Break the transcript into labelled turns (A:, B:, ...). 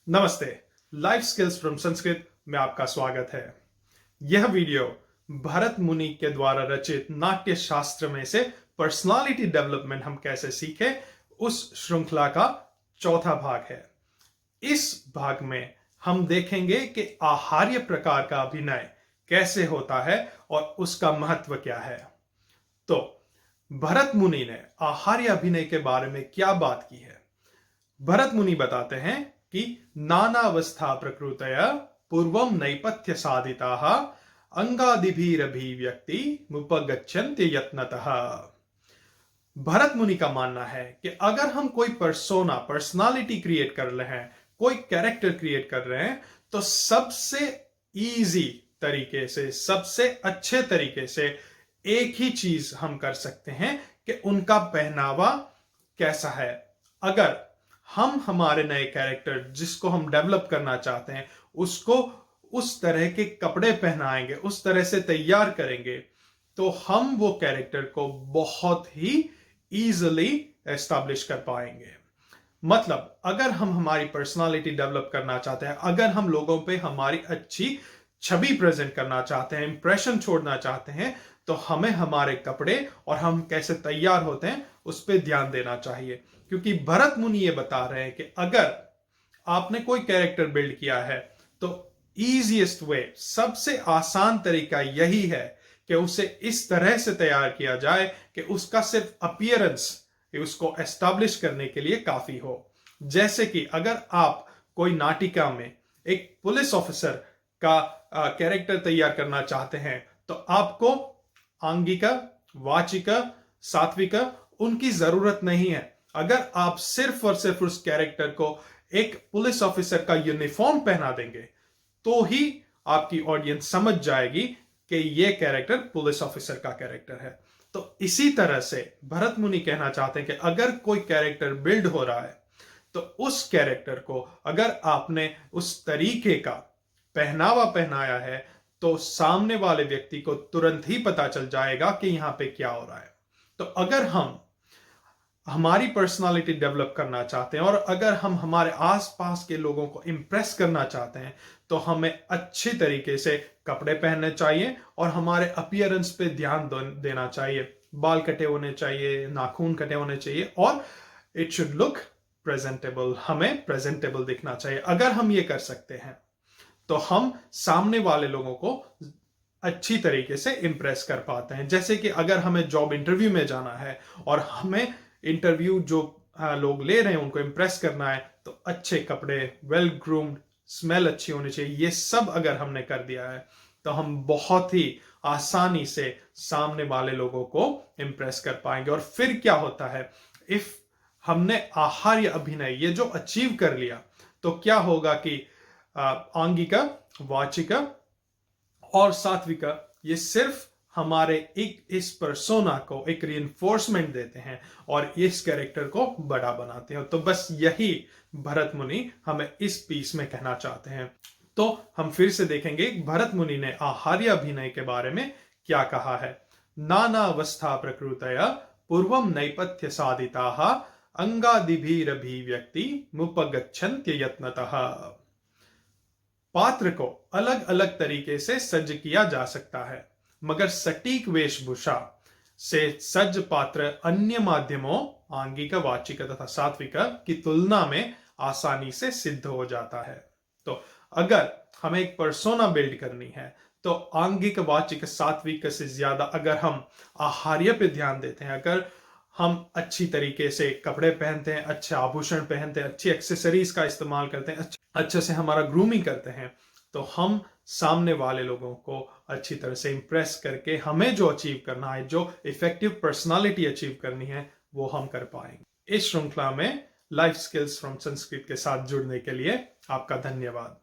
A: नमस्ते। Life skills from Sanskrit में आपका स्वागत है। यह वीडियो भरत मुनि के द्वारा रचित नाट्य शास्त्र में से पर्सनालिटी डेवलपमेंट हम कैसे सीखें उस श्रृंखला का चौथा भाग है। इस भाग में हम देखेंगे कि आहार्य प्रकार का अभिनय कैसे होता है और उसका महत्व क्या है। तो भरत मुनि ने आहार्य अभिनय के बारे में क्या बात की है। भरत मुनि बताते हैं कि नानावस्था प्रकृतया पूर्वम नैपथ्य साधिताः अंगादिभिरभिव्यक्ति मुपगच्छन्ति यत्नतः। भरत मुनि का मानना है कि अगर हम कोई पर्सनालिटी क्रिएट कर रहे हैं, कोई कैरेक्टर क्रिएट कर रहे हैं, तो सबसे इजी तरीके से, सबसे अच्छे तरीके से एक ही चीज हम कर सकते हैं कि उनका पहनावा कैसा है। अगर हम हमारे नए कैरेक्टर जिसको हम डेवलप करना चाहते हैं उसको उस तरह के कपड़े पहनाएंगे, उस तरह से तैयार करेंगे, तो हम वो कैरेक्टर को बहुत ही इजीली एस्टैब्लिश कर पाएंगे। मतलब अगर हम हमारी पर्सनालिटी डेवलप करना चाहते हैं, अगर हम लोगों पे हमारी अच्छी छवि प्रेजेंट करना चाहते हैं, इंप्रेशन छोड़ना चाहते हैं, तो हमें हमारे कपड़े और हम कैसे तैयार होते हैं उस पर ध्यान देना चाहिए। क्योंकि भरत मुनि ये बता रहे हैं कि अगर आपने कोई कैरेक्टर बिल्ड किया है तो इजीएस्ट वे, सबसे आसान तरीका यही है कि उसे इस तरह से तैयार किया जाए कि उसका सिर्फ अपीयरेंस उसको एस्टैब्लिश करने के लिए काफी हो। जैसे कि अगर आप कोई नाटिका में एक पुलिस ऑफिसर का कैरेक्टर तैयार करना चाहते हैं तो आपको आंगिका, वाचिका, सात्विका उनकी जरूरत नहीं है। अगर आप सिर्फ और सिर्फ उस कैरेक्टर को एक पुलिस ऑफिसर का यूनिफॉर्म पहना देंगे तो ही आपकी ऑडियंस समझ जाएगी कि यह कैरेक्टर पुलिस ऑफिसर का कैरेक्टर है। तो इसी तरह से भरत मुनि कहना चाहते हैं कि अगर कोई कैरेक्टर बिल्ड हो रहा है तो उस कैरेक्टर को अगर आपने उस तरीके का पहनावा पहनाया है तो सामने वाले व्यक्ति को तुरंत ही पता चल जाएगा कि यहां पे क्या हो रहा है। तो अगर हम हमारी पर्सनालिटी डेवलप करना चाहते हैं और अगर हम हमारे आसपास के लोगों को इंप्रेस करना चाहते हैं तो हमें अच्छी तरीके से कपड़े पहनने चाहिए और हमारे अपीयरेंस पे ध्यान देना चाहिए। बाल कटे होने चाहिए, नाखून कटे होने चाहिए और इट शुड लुक प्रेजेंटेबल, हमें प्रेजेंटेबल दिखना चाहिए। अगर हम ये कर सकते हैं तो हम सामने वाले लोगों को अच्छी तरीके से इंप्रेस कर पाते हैं। जैसे कि अगर हमें जॉब इंटरव्यू में जाना है और हमें इंटरव्यू जो लोग ले रहे हैं उनको इंप्रेस करना है तो अच्छे कपड़े, वेल ग्रूम्ड, स्मेल अच्छी होनी चाहिए, ये सब अगर हमने कर दिया है तो हम बहुत ही आसानी से सामने वाले लोगों को इंप्रेस कर पाएंगे। और फिर क्या होता है, इफ हमने आहार्य अभिनय ये जो अचीव कर लिया तो क्या होगा कि आंगिका, वाचिका और सात्विका ये सिर्फ हमारे इस पर्सोना को एक रिइंफोर्समेंट देते हैं और इस कैरेक्टर को बड़ा बनाते हैं। तो बस यही भरत मुनि हमें इस पीस में कहना चाहते हैं। तो हम फिर से देखेंगे भरत मुनि ने आहार्य अभिनय के बारे में क्या कहा है। नानावस्था प्रकृतया पूर्वम नैपथ्य साधिताः अंगादिभिरभिव्यक्ति मुपगच्छन्ति यत्नतः। पात्र को अलग अलग तरीके से सज्ज किया जा सकता है, मगर सटीक वेशभूषा से सज्ज पात्र अन्य माध्यमों आंगिका, वाचिका तथा सात्विका की तुलना में आसानी से सिद्ध हो जाता है। तो अगर हमें एक पर्सोना बिल्ड करनी है तो आंगिक, वाचिक, सात्विक से ज्यादा अगर हम आहार्य पे ध्यान देते हैं, अगर हम अच्छी तरीके से कपड़े पहनते हैं, अच्छे आभूषण पहनते हैं, अच्छी एक्सेसरीज का इस्तेमाल करते हैं, अच्छे से हमारा ग्रूमिंग करते हैं, तो हम सामने वाले लोगों को अच्छी तरह से इंप्रेस करके हमें जो अचीव करना है, जो इफेक्टिव पर्सनालिटी अचीव करनी है, वो हम कर पाएंगे। इस श्रृंखला में लाइफ स्किल्स फ्रॉम संस्कृत के साथ जुड़ने के लिए आपका धन्यवाद।